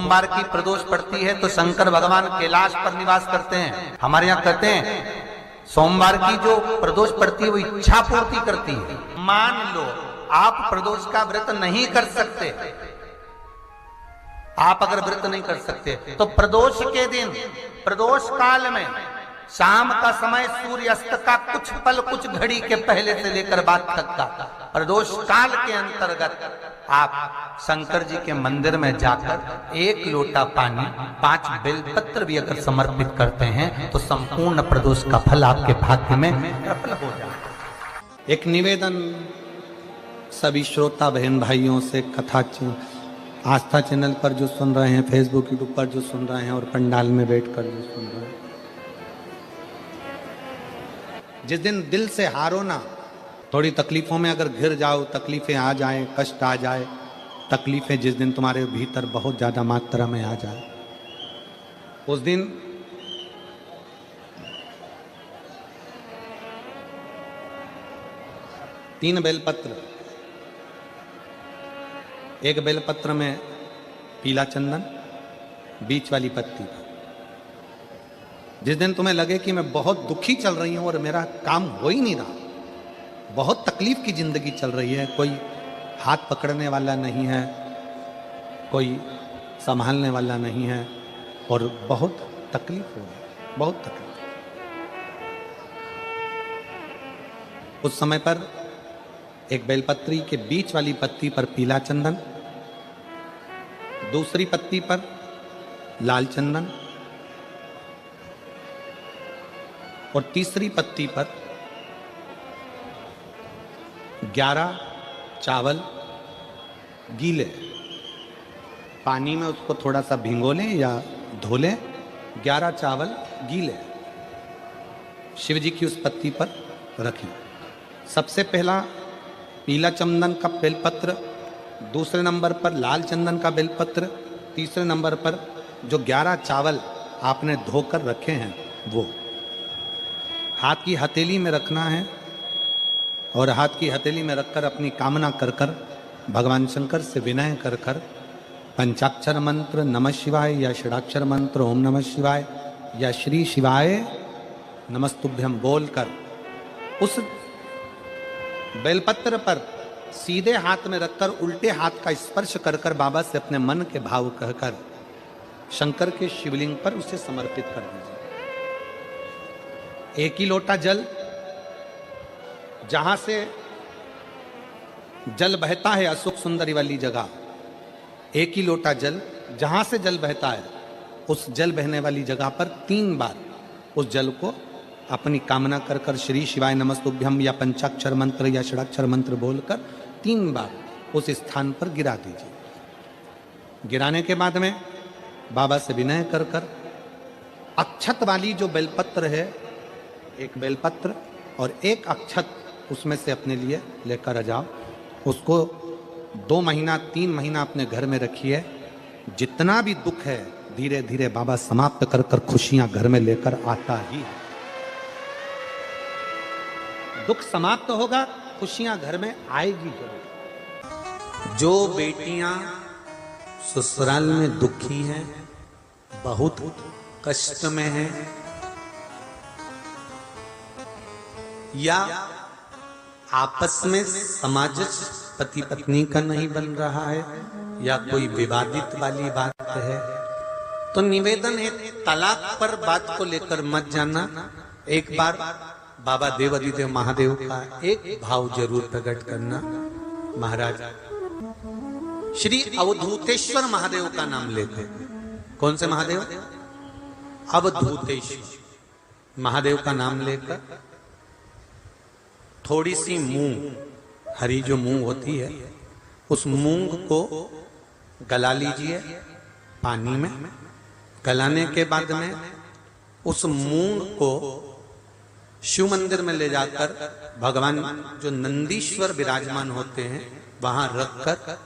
सोमवार की प्रदोष पड़ती है तो शंकर भगवान कैलाश पर निवास करते हैं। हमारे यहाँ कहते हैं सोमवार की जो प्रदोष पड़ती है वो इच्छा पूर्ति करती है। मान लो आप प्रदोष का व्रत नहीं कर सकते, आप अगर व्रत नहीं कर सकते तो प्रदोष के दिन, प्रदोष काल में शाम का समय सूर्यास्त का कुछ पल, कुछ घड़ी के पहले से लेकर बाद तक का प्रदोष काल के अंतर्गत आप शंकर जी के मंदिर में जाकर 1 लोटा पानी, 5 बेलपत्र भी अगर समर्पित करते हैं तो संपूर्ण प्रदोष का फल आपके भाग्य में प्रबल हो जाए। एक निवेदन सभी श्रोता बहन भाइयों से, कथा आस्था चैनल पर जो सुन रहे हैं, फेसबुक यूट्यूब पर जो सुन रहे हैं और पंडाल में बैठकर जो सुन रहे हैं, जिस दिन दिल से हारो ना, थोड़ी तकलीफों में अगर घिर जाओ, तकलीफें आ जाए, कष्ट आ जाए, तकलीफें जिस दिन तुम्हारे भीतर बहुत ज्यादा मात्रा में आ जाए, उस दिन तीन बेलपत्र, एक बेलपत्र में पीला चंदन, बीच वाली पत्ती। जिस दिन तुम्हें लगे कि मैं बहुत दुखी चल रही हूं और मेरा काम हो ही नहीं रहा, बहुत तकलीफ की जिंदगी चल रही है, कोई हाथ पकड़ने वाला नहीं है, कोई संभालने वाला नहीं है और बहुत तकलीफ हो रही, बहुत तकलीफ। उस समय पर एक बेलपत्री के बीच वाली पत्ती पर पीला चंदन, दूसरी पत्ती पर लाल चंदन और तीसरी पत्ती पर 11 चावल गीले, पानी में उसको थोड़ा सा भिगो लें या धो लें, 11 चावल गीले शिव जी की उस पत्ती पर रखें। सबसे पहला पीला चंदन का बेलपत्र, दूसरे नंबर पर लाल चंदन का बेलपत्र, तीसरे नंबर पर जो 11 चावल आपने धोकर रखे हैं वो हाथ की हथेली में रखना है और हाथ की हथेली में रखकर अपनी कामना कर कर भगवान शंकर से विनय कर कर पंचाक्षर मंत्र नमः शिवाय या षडाक्षर मंत्र ओम नमः शिवाय या श्री शिवाय नमस्तुभ्यम बोलकर उस बेलपत्र पर सीधे हाथ में रखकर उल्टे हाथ का स्पर्श कर कर बाबा से अपने मन के भाव कहकर शंकर के शिवलिंग पर उसे समर्पित कर दीजिए। 1 ही लोटा जल, जहां से जल बहता है अशोक सुंदरी वाली जगह, 1 ही लोटा जल, जहां से जल बहता है उस जल बहने वाली जगह पर 3 बार उस जल को अपनी कामना कर कर श्री शिवाय नमस्तुभ्यम या पंचाक्षर मंत्र या षडाक्षर मंत्र बोलकर 3 बार उस स्थान पर गिरा दीजिए। गिराने के बाद में बाबा से विनय कर कर अक्षत वाली जो बेलपत्र है, एक बेलपत्र और एक अक्षत उसमें से अपने लिए लेकर आ जाओ। उसको 2 महीना 3 महीना अपने घर में रखिए। जितना भी दुख है धीरे धीरे बाबा समाप्त कर कर खुशियां घर में लेकर आता ही है। दुख समाप्त होगा, खुशियां घर में आएगी जरूर। जो बेटियां ससुराल में दुखी हैं, बहुत कष्ट में हैं, या आपस में सामंजस्य पति पत्नी का नहीं बन रहा है या कोई विवादित वाली बात है, तो निवेदन है तलाक पर बात को लेकर मत जाना। एक बार बाबा देवाधिदेव महादेव का एक भाव जरूर प्रकट करना। महाराज श्री अवधूतेश्वर महादेव का नाम लेते। कौन से महादेव? अवधूतेश्वर महादेव का नाम लेकर थोड़ी सी मूंग, हरी जो मूंग होती है, उस मूंग को गला लीजिए पानी में। गलाने के बाद में उस मूंग को शिव मंदिर में ले जाकर भगवान जो नंदीश्वर विराजमान होते हैं वहां रखकर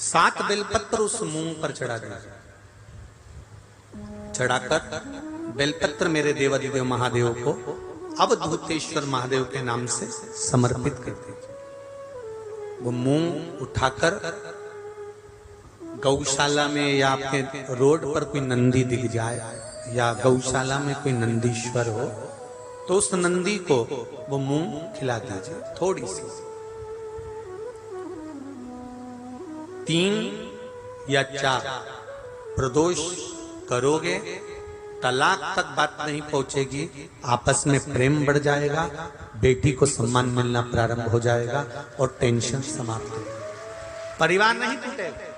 7 बेलपत्र उस मूंग पर चढ़ा दीजिए। चढ़ाकर बेलपत्र मेरे देवाधिदेव महादेव को अवधूतेश्वर महादेव के नाम से समर्पित कर दीजिए। वो मूंग उठाकर गौशाला में या आपके रोड पर कोई नंदी दिख जाए या गौशाला में कोई नंदीश्वर हो तो उस नंदी को वो मूंग खिला दीजिए, थोड़ी सी। 3 या 4 प्रदोष करोगे, तलाक तक बात नहीं पहुंचेगी, आपस में प्रेम बढ़ जाएगा, बेटी को सम्मान मिलना प्रारंभ हो जाएगा और टेंशन समाप्त हो, परिवार नहीं टूटेगा।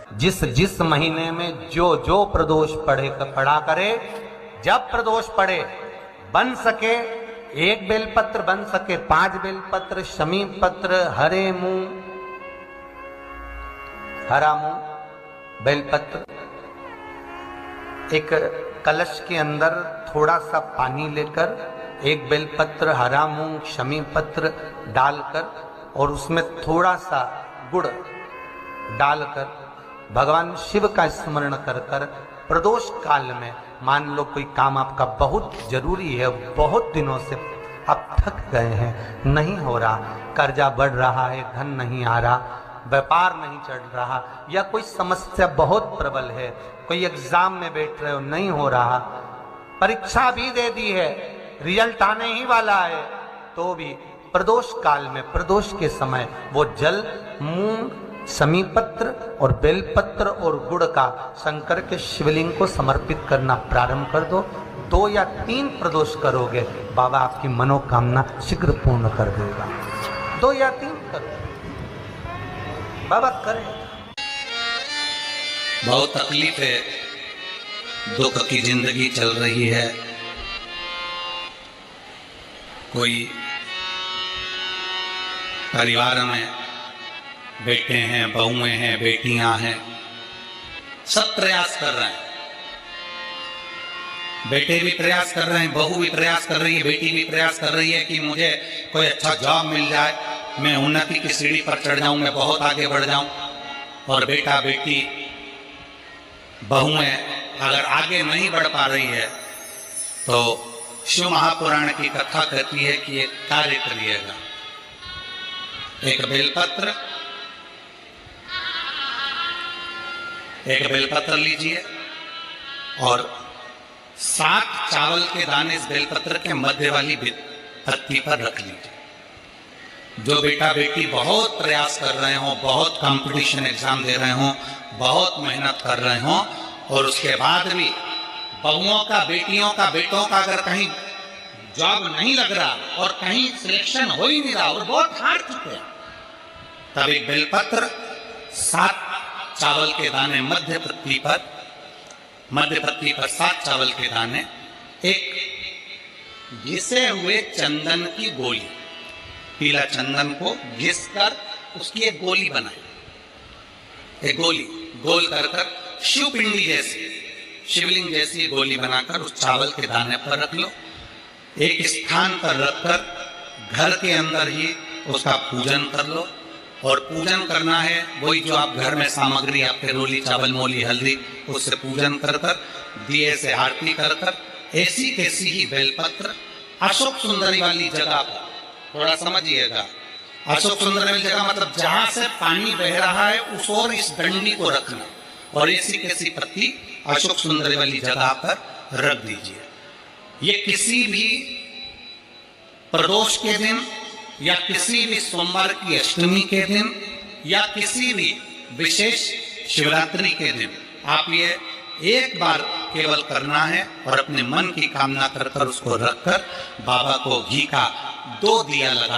जिस महीने में जो प्रदोष पड़ा करे, जब प्रदोष पड़े, बन सके 1 बेलपत्र, बन सके 5 बेलपत्र, शमी पत्र, हरे मुंह, हरा मुंह, बेलपत्र, एक कलश के अंदर थोड़ा सा पानी लेकर 1 बेलपत्र, हरा मूंग, शमी पत्र डालकर और उसमें थोड़ा सा गुड़ डालकर भगवान शिव का स्मरण कर कर प्रदोष काल में, मान लो कोई काम आपका बहुत जरूरी है, बहुत दिनों से आप थक गए हैं, नहीं हो रहा, कर्जा बढ़ रहा है, धन नहीं आ रहा, व्यापार नहीं चढ़ रहा, या कोई समस्या बहुत प्रबल है, कोई एग्जाम में बैठ रहे हो नहीं हो रहा, परीक्षा भी दे दी है, रिजल्ट आने ही वाला है, तो भी प्रदोष काल में, प्रदोष के समय वो जल, मूंग, शमी पत्र और बेलपत्र और गुड़ का शंकर के शिवलिंग को समर्पित करना प्रारंभ कर दो। 2 या 3 प्रदोष करोगे, बाबा आपकी मनोकामना शीघ्र पूर्ण कर देगा। 2 या 3 करो, बाबा करे। बहुत तकलीफ है, दुख की जिंदगी चल रही है, कोई परिवार में बेटे हैं, बहुएं हैं, बेटियां हैं, सब प्रयास कर रहे हैं, बेटे भी प्रयास कर रहे हैं, बहू भी प्रयास कर रही है, बेटी भी प्रयास कर रही है कि मुझे कोई अच्छा जॉब मिल जाए, मैं उन्नति की सीढ़ी पर चढ़ जाऊं, मैं बहुत आगे बढ़ जाऊं। और बेटा बेटी बहुएं अगर आगे नहीं बढ़ पा रही है तो शिव महापुराण की कथा कहती है कि एक कार्य करिएगा, एक बेलपत्र लीजिए और 7 चावल के दाने इस बेलपत्र के मध्य वाली पत्ती पर रख लीजिए। जो बेटा बेटी बहुत प्रयास कर रहे हो, बहुत कंपटीशन एग्जाम दे रहे हो, बहुत मेहनत कर रहे हो और उसके बाद भी बहुओं का, बेटियों का, बेटों का अगर कहीं जॉब नहीं लग रहा और कहीं सिलेक्शन हो ही नहीं रहा और बहुत हार चुके हैं, तब एक बेलपत्र 7 चावल के दाने मध्य पत्ती पर 7 चावल के दाने, एक घिसे हुए चंदन की गोली, पीला चंदन को घिस कर उसकी एक गोली बनाई, एक गोली गोल कर शिव पिंडी जैसी, शिवलिंग जैसी गोली बनाकर उस चावल के दाने पर रख लो। एक स्थान पर रखकर घर के अंदर ही उसका पूजन कर लो। और पूजन करना है वही जो आप घर में सामग्री आपके रोली, चावल, मोली, हल्दी, उससे पूजन कर कर, दिए से आरती कर कर, ऐसी कैसी ही बेलपत्र अशोक सुंदरी वाली जगह पर, थोड़ा समझिएगा, अशोक सुंदरी वाली जगह मतलब जहां से पानी बह रहा है उस और इस डंडी को रखना और ऐसी कैसी पत्ती अशोक सुंदरी वाली जगह पर रख दीजिए। ये किसी भी प्रदोष के दिन या किसी भी सोमवार की अष्टमी के दिन या किसी भी विशेष शिवरात्रि के दिन आप ये एक बार केवल करना है और अपने मन की कामना कर कर उसको रखकर बाबा को घी का 2 दिया लगा